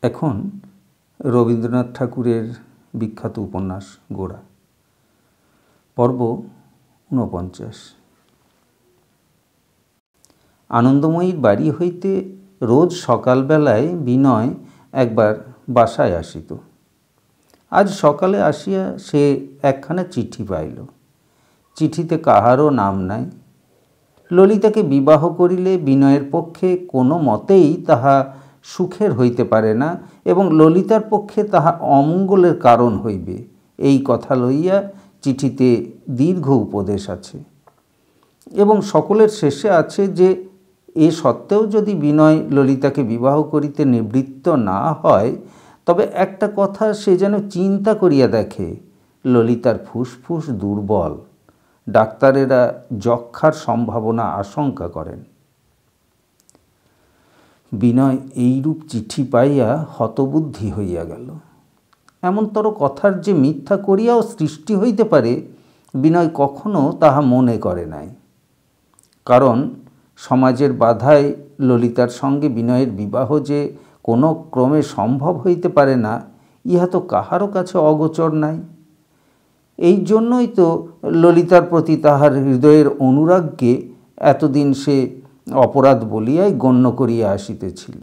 এখন রবীন্দ্রনাথ ঠাকুরের বিখ্যাত উপন্যাস গোরা, পর্ব ৪৯। আনন্দময়ীর বাড়ি হইতে রোজ সকালবেলায় বিনয় একবার বাসায় আসিত। আজ সকালে আসিয়া সে একখানা চিঠি পাইল। চিঠিতে কাহারও নাম নাই। ললিতাকে বিবাহ করিলে বিনয়ের পক্ষে কোনো মতেই তাহা সুখের হইতে পারে না এবং ললিতার পক্ষে তাহা অমঙ্গলের কারণ হইবে, এই কথা লইয়া চিঠিতে দীর্ঘ উপদেশ আছে এবং সকলের শেষে আছে যে এ সত্ত্বেও যদি বিনয় ললিতাকে বিবাহ করিতে নিবৃত্ত না হয় তবে একটা কথা সে যেন চিন্তা করিয়া দেখে, ললিতার ফুসফুস দুর্বল, ডাক্তারেরা যক্ষার সম্ভাবনা আশঙ্কা করেন। বিনয় এইরূপ চিঠি পাইয়া হতবুদ্ধি হইয়া গেল। এমনতর কথার যে মিথ্যা করিয়াও সৃষ্টি হইতে পারে বিনয় কখনো তাহা মনে করে নাই। কারণ সমাজের বাধায় ললিতার সঙ্গে বিনয়ের বিবাহ যে কোনো ক্রমে সম্ভব হইতে পারে না, ইহা তো কাহারও কাছে অগোচর নাই। এই জন্যই তো ললিতার প্রতি তাহার হৃদয়ের অনুরাগকে এতদিন সে অপরাধ বলিয়াই গণ্য করিয়া আসিতেছিল।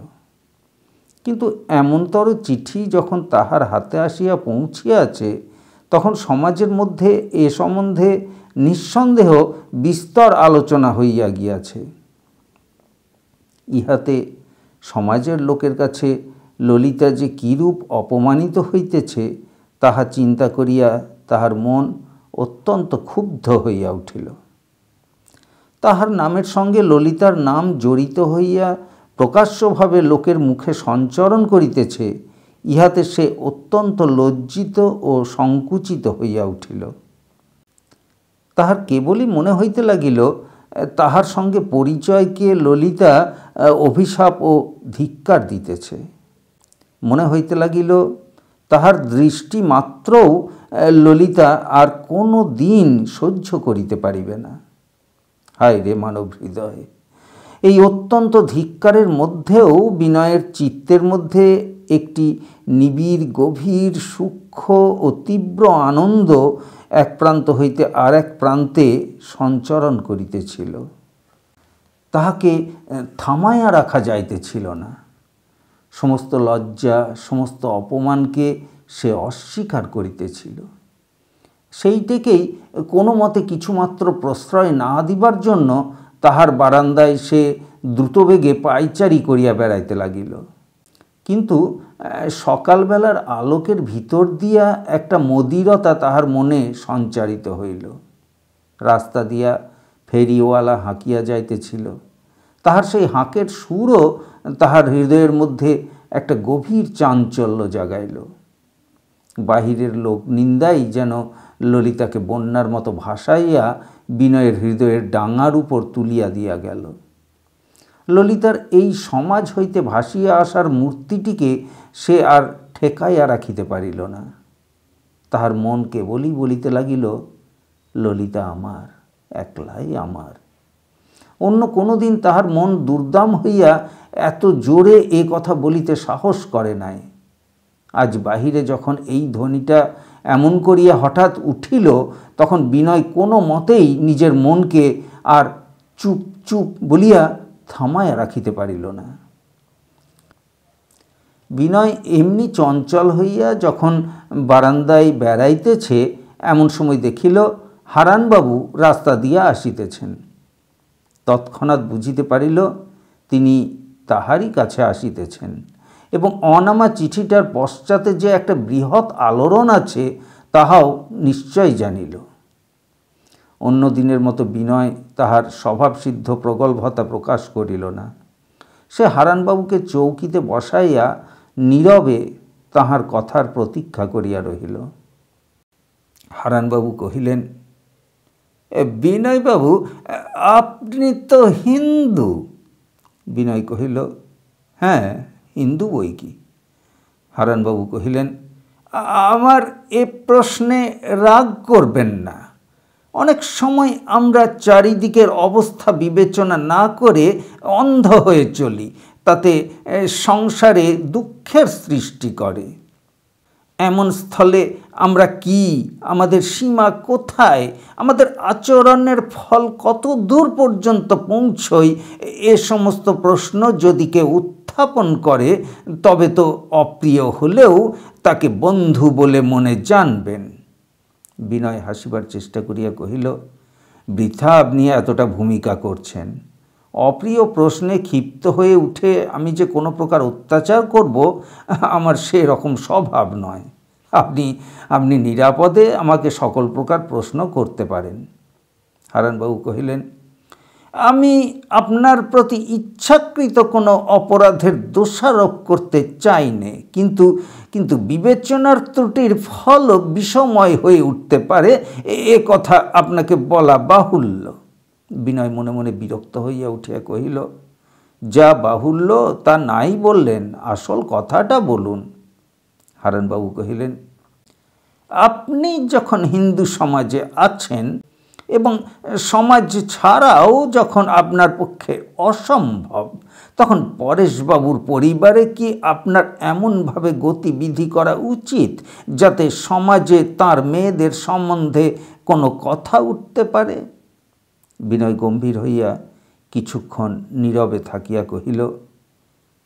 কিন্তু এমনতর চিঠি যখন তাহার হাতে আসিয়া পৌঁছিয়াছে তখন সমাজের মধ্যে এ সম্বন্ধে নিঃসন্দেহ বিস্তর আলোচনা হইয়া গিয়াছে। ইহাতে সমাজের লোকের কাছে ললিতা যে কিরূপ অপমানিত হইতেছে তাহা চিন্তা করিয়া তাহার মন অত্যন্ত ক্ষুব্ধ হইয়া উঠিল। তাহার নামের সঙ্গে ললিতার নাম জড়িত হইয়া প্রকাশ্যভাবে লোকের মুখে সঞ্চরণ করিতেছে, ইহাতে সে অত্যন্ত লজ্জিত ও সংকুচিত হইয়া উঠিল। তাহার কেবলই মনে হইতে লাগিল তাহার সঙ্গে পরিচয়কে ললিতা অভিশাপ ও ধিক্কার দিতেছে। মনে হইতে লাগিল তাহার দৃষ্টি মাত্রও ললিতা আর কোনো দিন সহ্য করিতে পারিবে না। হায় রে মানব হৃদয়! এই অত্যন্ত ধিক্কারের মধ্যেও বিনয়ের চিত্তের মধ্যে একটি নিবিড় গভীর সূক্ষ্ম ও তীব্র আনন্দ এক প্রান্ত হইতে আর এক প্রান্তে সঞ্চরণ করিতেছিল। তাহাকে থামাইয়া রাখা যাইতেছিল না। সমস্ত লজ্জা, সমস্ত অপমানকে সে অস্বীকার করিতেছিল। সেইটিকেই কোনো মতে কিছুমাত্র প্রশ্রয় না দিবার জন্য তাহার বারান্দায় সে দ্রুতবেগে পায়চারি করিয়া বেড়াইতে লাগিল। কিন্তু সকালবেলার আলোকের ভিতর দিয়া একটা মদিরতা তাহার মনে সঞ্চারিত হইল। রাস্তা দিয়া ফেরিওয়ালা হাঁকিয়া যাইতেছিল। তাহার সেই হাঁকের সুরও তাহার হৃদয়ের মধ্যে একটা গভীর চাঞ্চল্য জাগাইল। বাহিরের লোক নিন্দাই যেন ললিতাকে বন্যার মতো ভাসাইয়া বিনয়ের হৃদয়ের ডাঙার উপর তুলিয়া দিয়া গেল। ললিতার এই সমাজ হইতে ভাসিয়া আসার মূর্তিটিকে সে আর ঠেকাইয়া রাখিতে পারিল না। তাহার মন কেবলই বলিতে লাগিল, ললিতা আমার, একলাই আমার। অন্য কোনো দিন তাহার মন দুর্দাম হইয়া এত জোরে এ কথা বলিতে সাহস করে নাই। আজ বাহিরে যখন এই ধ্বনিটা এমন করিয়া হঠাৎ উঠিল তখন বিনয় কোনো মতেই নিজের মনকে আর চুপ চুপ বলিয়া থামাইয়া রাখিতে পারিল না। বিনয় এমনি চঞ্চল হইয়া যখন বারান্দায় বেড়াইতেছে এমন সময় দেখিল হারানবাবু রাস্তা দিয়া আসিতেছেন। তৎক্ষণাৎ বুঝিতে পারিল তিনি তাহারই কাছে আসিতেছেন এবং অনামা চিঠিটার পশ্চাতে যে একটা বৃহৎ আলোড়ন আছে তাহাও নিশ্চয় জানিল। অন্য দিনের মতো বিনয় তাহার স্বভাবসিদ্ধ প্রগল্ভতা প্রকাশ করিল না। সে হারানবাবুকে চৌকিতে বসাইয়া নীরবে তাহার কথার প্রতীক্ষা করিয়া রহিল। হারানবাবু কহিলেন, বিনয়বাবু, আপনি তো হিন্দু? বিনয় কহিল, হ্যাঁ, হিন্দু বই কি। হারানবাবু কহিলেন, আমার এ প্রশ্নে রাগ করবেন না। অনেক সময় আমরা চারিদিকের অবস্থা বিবেচনা না করে অন্ধ হয়ে চলি, তাতে সংসারে দুঃখের সৃষ্টি করে। এমন স্থলে আমরা কি, আমাদের সীমা কোথায়, আমাদের আচরণের ফল কত দূর পর্যন্ত পৌঁছয়, এ সমস্ত প্রশ্ন যদি কেউ উত্থাপন করে তবে তো অপ্রিয় হলেও তাকে বন্ধু বলে মনে জানবেন। বিনয় হাসিবার চেষ্টা করিয়া কহিল, বৃথা আপনি এতটা ভূমিকা করছেন। অপ্রিয় প্রশ্নে ক্ষিপ্ত হয়ে উঠে আমি যে কোনো প্রকার অত্যাচার করব, আমার সেরকম স্বভাব নয়। আপনি নিরাপদে আমাকে সকল প্রকার প্রশ্ন করতে পারেন। হারানবাবু কহিলেন, আমি আপনার প্রতি ইচ্ছাকৃত কোনো অপরাধের দোষারোপ করতে চাই নে, কিন্তু বিবেচনার ত্রুটির ফল বিষময় হয়ে উঠতে পারে, এ কথা আপনাকে বলা বাহুল্য। বিনয় মনে মনে বিরক্ত হইয়া উঠিয়া কহিল, যা বাহুল্য তা নাই বললেন, আসল কথাটা বলুন। হারানবাবু কহিলেন, আপনি যখন হিন্দু সমাজে আছেন এবং সমাজ ছাড়াও যখন আপনার পক্ষে অসম্ভব, তখন পরেশবাবুর পরিবারে কি আপনার এমনভাবে গতিবিধি করা উচিত যাতে সমাজে তার মেয়েদের সম্বন্ধে কোনো কথা উঠতে পারে? বিনয় গম্ভীর হইয়া কিছুক্ষণ নীরবে থাকিয়া কহিল,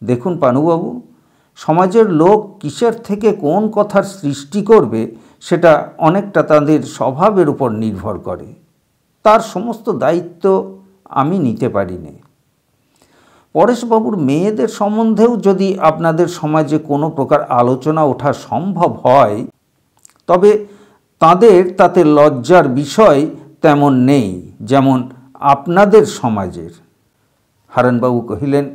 দেখুন পানুবাবু, সমাজের লোক কিসের থেকে কোন কথার সৃষ্টি করবে সেটা অনেকটা তাদের স্বভাবের উপর নির্ভর করে। তার সমস্ত দায়িত্ব আমি নিতে পারি না। পরেশবাবুর মেয়েদের সম্বন্ধেও যদি আপনাদের সমাজে কোনো প্রকার আলোচনা ওঠা সম্ভব হয়, তবে তাদের তাতে লজ্জার বিষয় তেমন নেই যেমন আপনাদের সমাজের। হারানবাবু কহিলেন,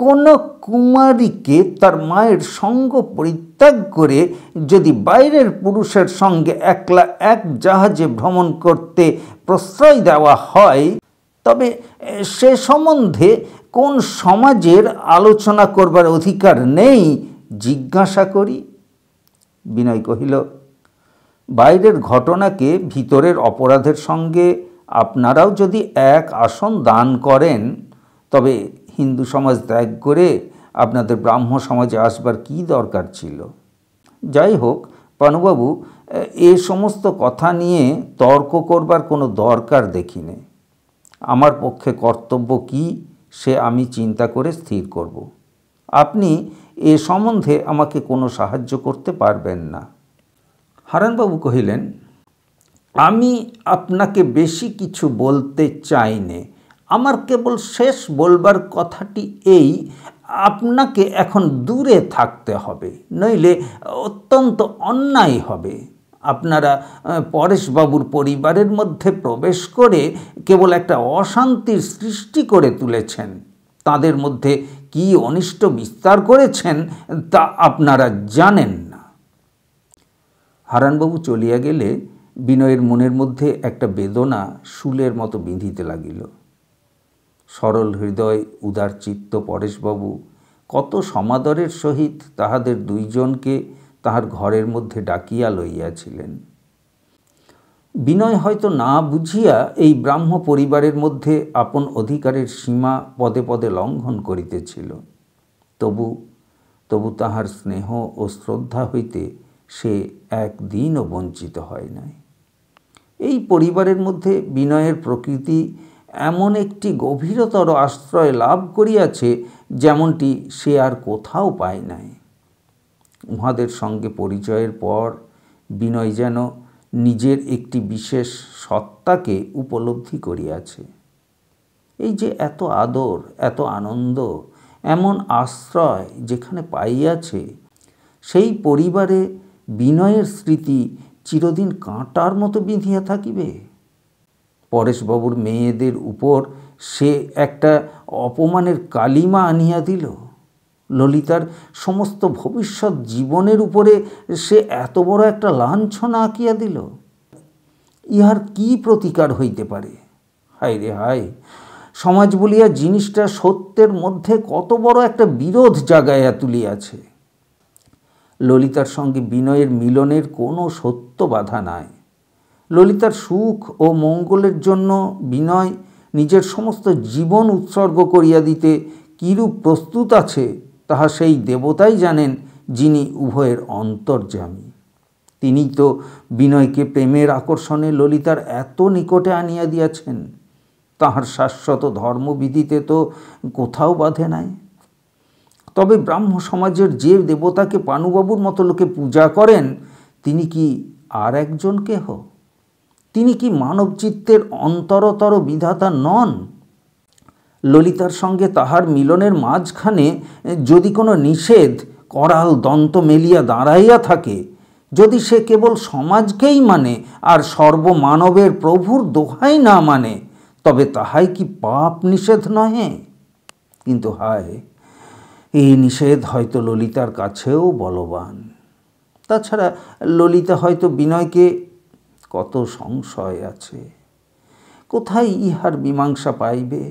কোনো কুমারীকে তার মায়ের সঙ্গ পরিত্যাগ করে যদি বাইরের পুরুষের সঙ্গে একলা এক জাহাজে ভ্রমণ করতে প্রশ্রয় দেওয়া হয়, তবে সে সম্বন্ধে কোন সমাজের আলোচনা করবার অধিকার নেই জিজ্ঞাসা করি? বিনয় কহিল, বাইরের ঘটনাকে ভিতরের অপরাধের সঙ্গে আপনারাও যদি এক আসন দান করেন, তবে হিন্দু সমাজ ত্যাগ করে আপনাদের ব্রাহ্ম সমাজে আসবার কি দরকার ছিল? যাই হোক পানুবাবু, এ সমস্ত কথা নিয়ে তর্ক করবার কোনো দরকার দেখি নে। আমার পক্ষে কর্তব্য কি সে আমি চিন্তা করে স্থির করব। আপনি এ সম্বন্ধে আমাকে কোনো সাহায্য করতে পারবেন না। হারানবাবু কহিলেন, আমি আপনাকে বেশি কিছু বলতে চাই নে। আমার কেবল শেষ বলবার কথাটি এই, আপনাকে এখন দূরে থাকতে হবে, নইলে অত্যন্ত অন্যায় হবে। আপনারা পরেশবাবুর পরিবারের মধ্যে প্রবেশ করে কেবল একটা অশান্তির সৃষ্টি করে তুলেছেন। তাদের মধ্যে কি অনিষ্ট বিস্তার করেছেন তা আপনারা জানেন না। হারানবাবু চলিয়া গেলে বিনয়ের মনের মধ্যে একটা বেদনা শূলের মতো বিঁধিতে লাগিল। সরল হৃদয় উদার চিত্ত পরেশবাবু কত সমাদরের সহিত তাহাদের দুইজনকে তাহার ঘরের মধ্যে ডাকিয়া লইয়াছিলেন। বিনয় হয়তো না বুঝিয়া এই ব্রাহ্ম পরিবারের মধ্যে আপন অধিকারের সীমা পদে পদে লঙ্ঘন করিতেছিল। তবু তাহার স্নেহ ও শ্রদ্ধা হইতে সে একদিনও বঞ্চিত হয় নাই। এই পরিবারের মধ্যে বিনয়ের প্রকৃতি এমন একটি গভীরতর আশ্রয় লাভ করিয়াছে যেমনটি সে আর কোথাও পায় নাই। উহাদের সঙ্গে পরিচয়ের পর বিনয় যেন নিজের একটি বিশেষ সত্তাকে উপলব্ধি করিয়াছে। এই যে এত আদর, এত আনন্দ, এমন আশ্রয় যেখানে পাইয়াছে, সেই পরিবারে বিনয়ের স্মৃতি চিরদিন কাঁটার মতো বিঁধিয়া থাকিবে। পরেশবাবুর মেয়েদের উপর সে একটা অপমানের কালিমা আনিয়া দিল। ললিতার সমস্ত ভবিষ্যৎ জীবনের উপরে সে এত বড় একটা লাঞ্ছনা আঁকিয়া দিল। ইহার কি প্রতিকার হইতে পারে? হায় রে হায়, সমাজ বলিয়া জিনিসটা সত্যের মধ্যে কত বড় একটা বিরোধ জাগাইয়া তুলিয়াছে। ললিতার সঙ্গে বিনয়ের মিলনের কোনো সত্য বাধা নাই। ললিতার সুখ ও মঙ্গলের জন্য বিনয় নিজের সমস্ত জীবন উৎসর্গ করিয়া দিতে কিরূপ প্রস্তুত আছে তাহা সেই দেবতাই জানেন, যিনি উভয়ের অন্তর্যামী। তিনি তো বিনয়কে প্রেমের আকর্ষণে ললিতার এত নিকটে আনিয়া দিয়াছেন, তাহার শাশ্বত ধর্মবিধিতে তো কোথাও বাধে নাই। তবে ব্রাহ্ম সমাজের যে দেবতাকে পানুবাবুর মতো লোকে পূজা করেন, তিনি কি আর একজন কেহ? তিনি কি মানবচিত্তের অন্তরতর বিধাতা নন? ললিতার সঙ্গে তাহার মিলনের মাঝখানে যদি কোনো নিষেধ করাল দন্ত মেলিয়া দাঁড়াইয়া থাকে, যদি সে কেবল সমাজকেই মানে আর সর্বমানবের প্রভুর দোহাই না মানে, তবে তাহাই কি পাপ নিষেধ নহে? কিন্তু হায়, এই নিষেধ হয়তো ললিতার কাছেও বলবান। তাছাড়া ললিতা হয়তো বিনয়কে কত সংশয় আছে, কোথায় ইহার মীমাংসা পাইবে?